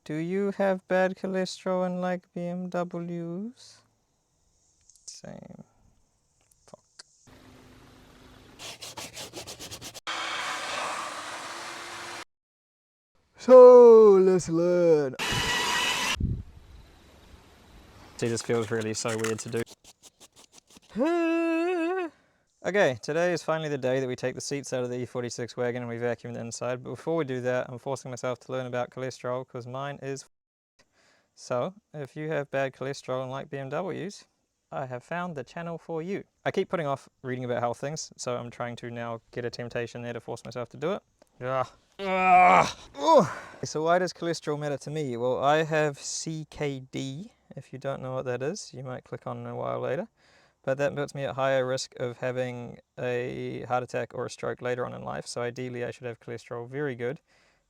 Do you have bad cholesterol and like BMWs? Same. Fuck. So, let's learn. See, this feels really so weird to do. Okay, today is finally the day that we take the seats out of the E46 wagon and we vacuum the inside. But before we do that, I'm forcing myself to learn about cholesterol because mine is So, if you have bad cholesterol and like BMWs, I have found the channel for you. I keep putting off reading about health things, so I'm trying to now get a temptation there to force myself to do it. So why does cholesterol matter to me? Well, I have CKD. If you don't know what that is, you might click on a while later. But that puts me at higher risk of having a heart attack or a stroke later on in life. So ideally I should have cholesterol very good,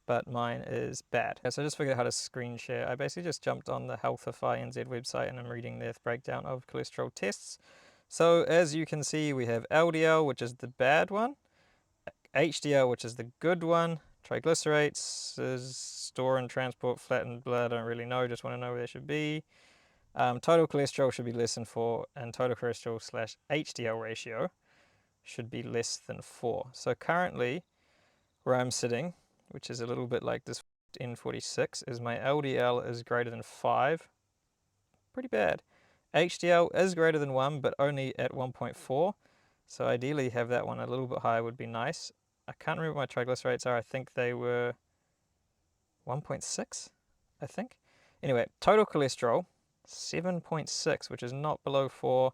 but mine is bad. So I just figured out how to screen share. I basically just jumped on the Healthify NZ website and I'm reading their breakdown of cholesterol tests. So as you can see, we have LDL, which is the bad one, HDL, which is the good one, triglycerides is store and transport flattened blood, I don't really know, just want to know where they should be. Total cholesterol should be less than 4, and total cholesterol / HDL ratio should be less than 4. So currently, where I'm sitting, which is a little bit like this E46, is my LDL is greater than 5. Pretty bad. HDL is greater than 1, but only at 1.4. So ideally have that one a little bit higher would be nice. I can't remember what my triglycerides are. I think they were 1.6, I think. Anyway, total cholesterol, 7.6, which is not below 4.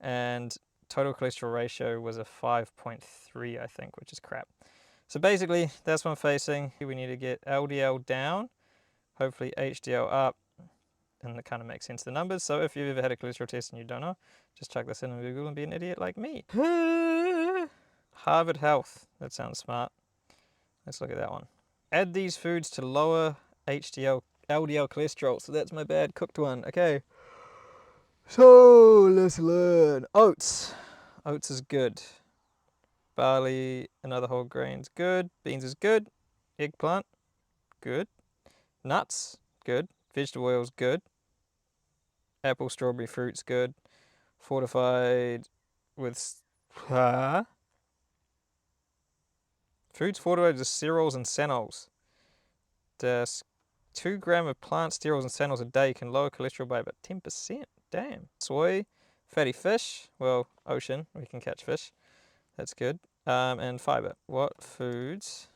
And total cholesterol ratio was a 5.3, I think, which is crap. So basically, that's what I'm facing. We need to get LDL down, hopefully HDL up, and that kind of makes sense, the numbers. So if you've ever had a cholesterol test and you don't know, just chuck this in on Google and be an idiot like me. Harvard Health, that sounds smart. Let's look at that one. Add these foods to lower LDL cholesterol. So that's my bad cooked one. Okay. So let's learn. Oats. Oats is good. Barley and other whole grains, good. Beans is good. Eggplant, good. Nuts, good. Vegetable oils, good. Apple, strawberry, fruits, good. Fortified with foods fortified with cereals and senols. Does 2 grams of plant cereals and senols a day can lower cholesterol by about 10%. Damn. Soy, fatty fish, well, ocean, we can catch fish. That's good. And fiber. What foods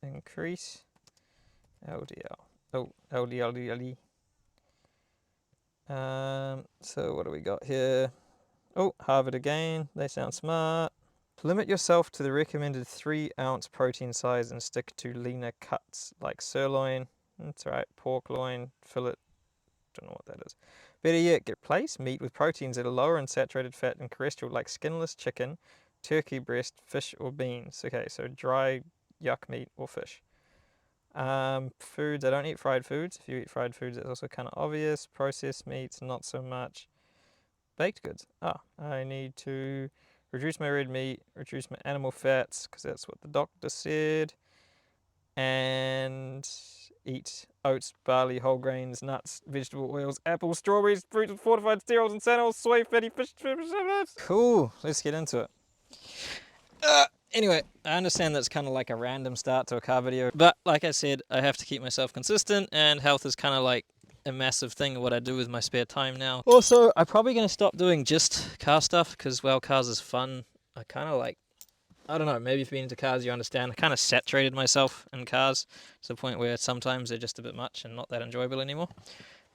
increase LDL? Oh, LDL. So what do we got here? Oh, Harvard again. They sound smart. Limit yourself to the recommended 3-ounce protein size and stick to leaner cuts like sirloin. That's right. Pork loin, fillet. Don't know what that is. Better yet, replace meat with proteins that are lower in saturated fat and cholesterol like skinless chicken, turkey breast, fish or beans. Okay, so dry yuck meat or fish. Foods, I don't eat fried foods. If you eat fried foods, it's also kind of obvious. Processed meats, not so much. Baked goods. I need to reduce my red meat, reduce my animal fats, because that's what the doctor said. And eat oats, barley, whole grains, nuts, vegetable oils, apples, strawberries, fruits with fortified cereals and senols, soy, fatty fish. Cool, let's get into it. Anyway, I understand that's kind of like a random start to a car video, but like I said, I have to keep myself consistent, and health is kind of like a massive thing of what I do with my spare time now. Also, I'm probably going to stop doing just car stuff, because, well, cars is fun. I kind of like, I don't know, maybe if you've been into cars you understand, I kind of saturated myself in cars to the point where sometimes they're just a bit much and not that enjoyable anymore.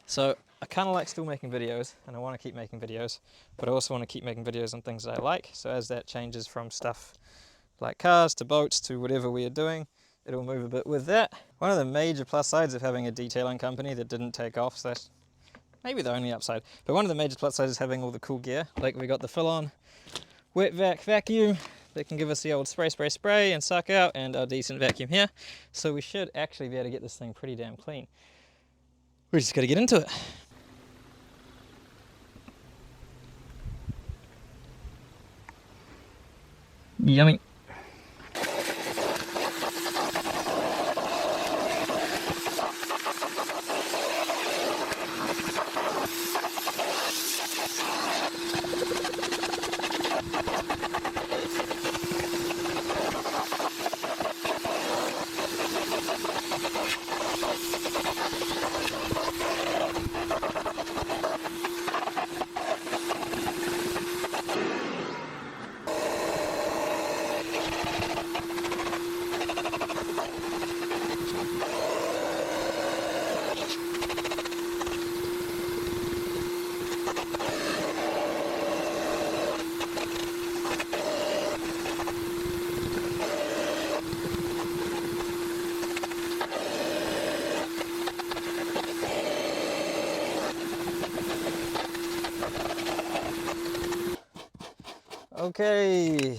So I kind of like still making videos, and I want to keep making videos, but I also want to keep making videos on things that I like. So as that changes from stuff like cars to boats to whatever we are doing, it'll move a bit with that. One of the major plus sides of having a detailing company that didn't take off, maybe the only upside, but one of the major plus sides is having all the cool gear. Like we got the full-on wet vacuum that can give us the old spray and suck out, and our decent vacuum here. So we should actually be able to get this thing pretty damn clean. We just got to get into it. Yummy. Okay.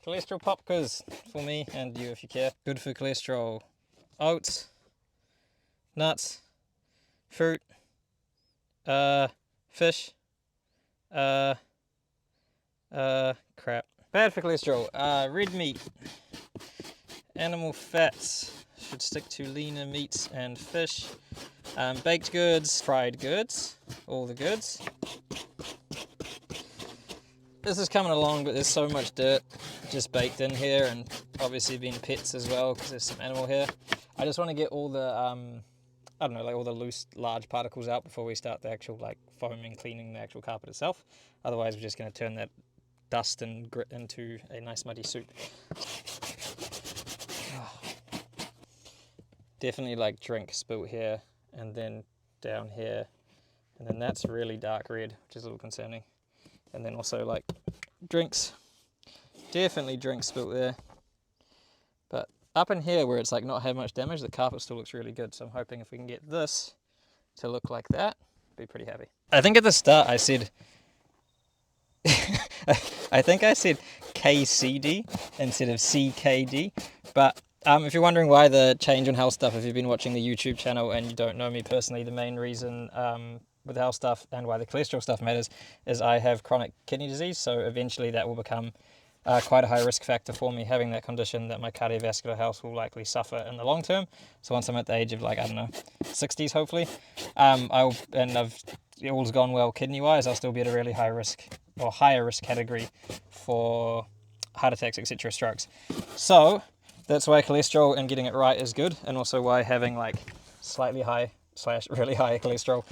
Cholesterol pop quiz for me and you if you care. Good for cholesterol. Oats, nuts, fruit, fish, crap. Bad for cholesterol. Red meat, animal fats. Should stick to leaner meats and fish. Baked goods, fried goods, all the goods. This is coming along, but there's so much dirt just baked in here, and obviously being pets as well because there's some animal here. I just want to get all the I don't know, like all the loose large particles out before we start the actual like foaming, cleaning the actual carpet itself. Otherwise we're just going to turn that dust and grit into a nice muddy soup. Definitely like drink spilt here and then down here, and then that's really dark red, which is a little concerning. And then also like drinks, definitely drinks spilt there. But up in here where it's like not had much damage, the carpet still looks really good. So I'm hoping if we can get this to look like that, be pretty happy. I think at the start I said, I think I said KCD instead of CKD. But if you're wondering why the change on health stuff, if you've been watching the YouTube channel and you don't know me personally, the main reason with health stuff and why the cholesterol stuff matters is I have chronic kidney disease. So eventually that will become quite a high risk factor for me having that condition, that my cardiovascular health will likely suffer in the long term. So once I'm at the age of like, I don't know, 60s hopefully, all's gone well kidney wise, I'll still be at a really high risk or higher risk category for heart attacks, etc., strokes. So that's why cholesterol and getting it right is good, and also why having like slightly high / really high cholesterol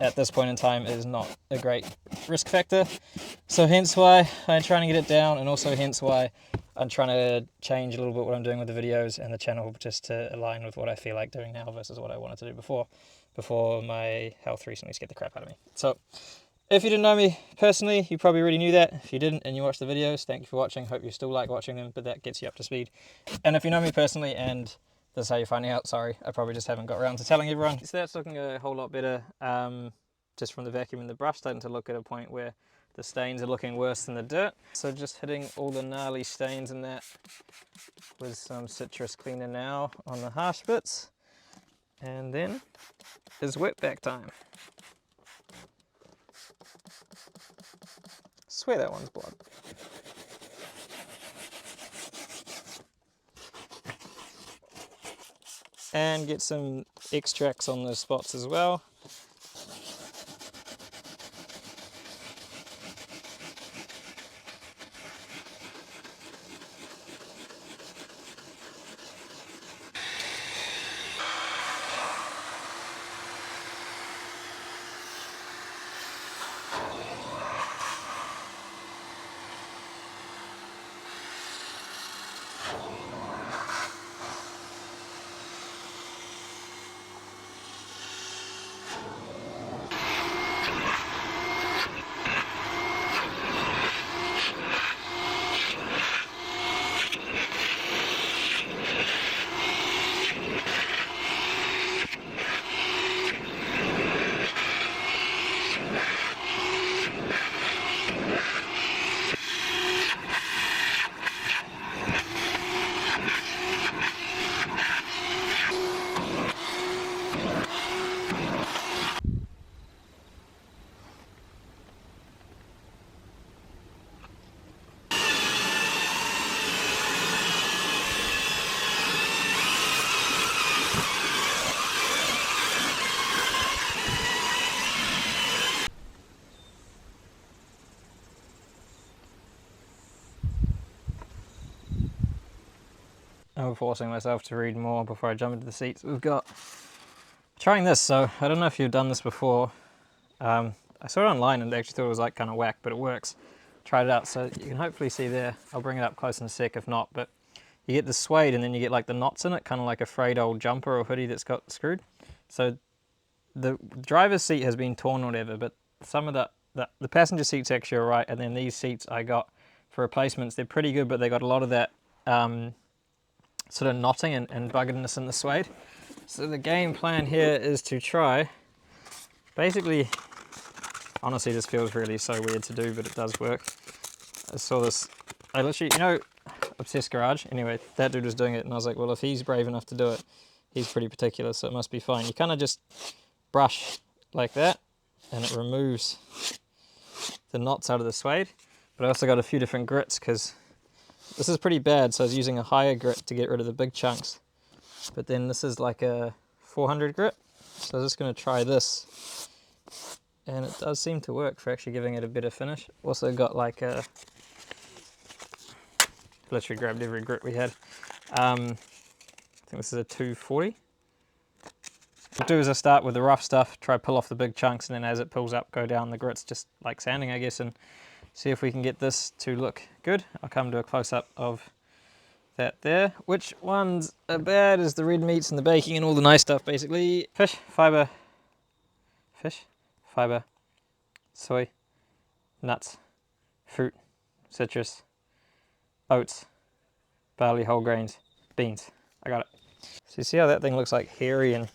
at this point in time is not a great risk factor. So hence why I'm trying to get it down, and also hence why I'm trying to change a little bit what I'm doing with the videos and the channel just to align with what I feel like doing now versus what I wanted to do before my health recently scared the crap out of me. So if you didn't know me personally, you probably already knew that. If you didn't and you watched the videos, thank you for watching. Hope you still like watching them, but that gets you up to speed. And if you know me personally and this is how you're finding out, sorry, I probably just haven't got around to telling everyone. So that's looking a whole lot better just from the vacuum and the brush, starting to look at a point where the stains are looking worse than the dirt. So just hitting all the gnarly stains in that with some citrus cleaner now on the harsh bits. And then it's wet back time. Swear that one's blood. And get some extracts on those spots as well. I'm forcing myself to read more before I jump into the seats. We've got trying this, so I don't know if you've done this before. I saw it online and actually thought it was like kind of whack, but it works. Tried it out, so you can hopefully see there. I'll bring it up close in a sec if not, but you get the suede and then you get like the knots in it, kind of like a frayed old jumper or hoodie that's got screwed. So the driver's seat has been torn or whatever, but some of the passenger seats actually are right, and then these seats I got for replacements, they're pretty good, but they got a lot of that sort of knotting and buggeredness in the suede. So the game plan here is to try, basically, honestly this feels really so weird to do, but it does work. I saw this, I literally, you know, Obsessed Garage, anyway, that dude was doing it, and I was like, well, if he's brave enough to do it, he's pretty particular, so it must be fine. You kind of just brush like that, and it removes the knots out of the suede. But I also got a few different grits, because this is pretty bad, so I was using a higher grit to get rid of the big chunks. But then this is like a 400 grit, so I'm just going to try this. And it does seem to work for actually giving it a better finish. Also got like a, literally grabbed every grit we had. I think this is a 240. What I'll do is I start with the rough stuff, try pull off the big chunks, and then as it pulls up, go down the grits, just like sanding, I guess, and see if we can get this to look good. I'll come to a close-up of that there. Which ones are bad is the red meats and the baking and all the nice stuff, basically. Fish, fiber, soy, nuts, fruit, citrus, oats, barley, whole grains, beans. I got it. So you see how that thing looks like hairy and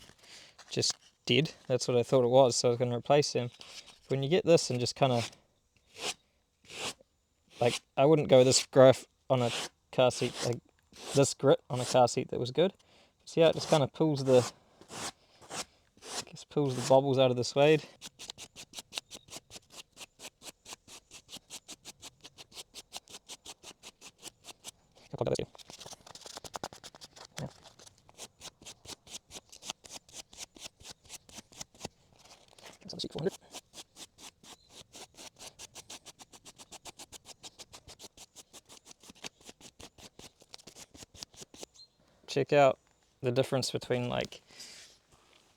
just dead? That's what I thought it was, so I was going to replace them. When you get this and just kind of, like, I wouldn't go this gruff on a car seat, like this grit on a car seat that was good. See how it just kind of pulls the bobbles out of the suede. Check out the difference between, like,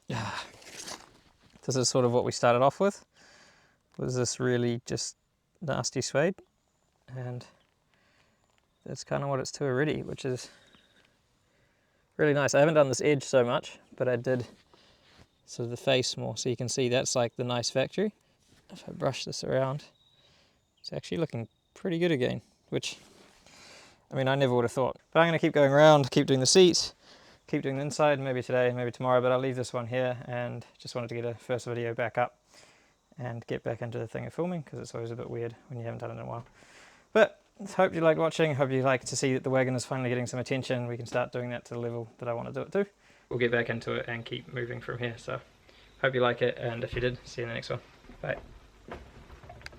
this is sort of what we started off with, was this really just nasty suede, and that's kind of what it's to already, which is really nice. I haven't done this edge so much, but I did sort of the face more, so you can see that's like the nice factory. If I brush this around, it's actually looking pretty good again, which, I mean, I never would have thought. But I'm going to keep going around, keep doing the seats, keep doing the inside, maybe today, maybe tomorrow, but I'll leave this one here, and just wanted to get a first video back up and get back into the thing of filming, because it's always a bit weird when you haven't done it in a while. But hope you liked watching, hope you like to see that the wagon is finally getting some attention. We can start doing that to the level that I want to do it to. We'll get back into it and keep moving from here, so hope you like it, and if you did, see you in the next one. Bye.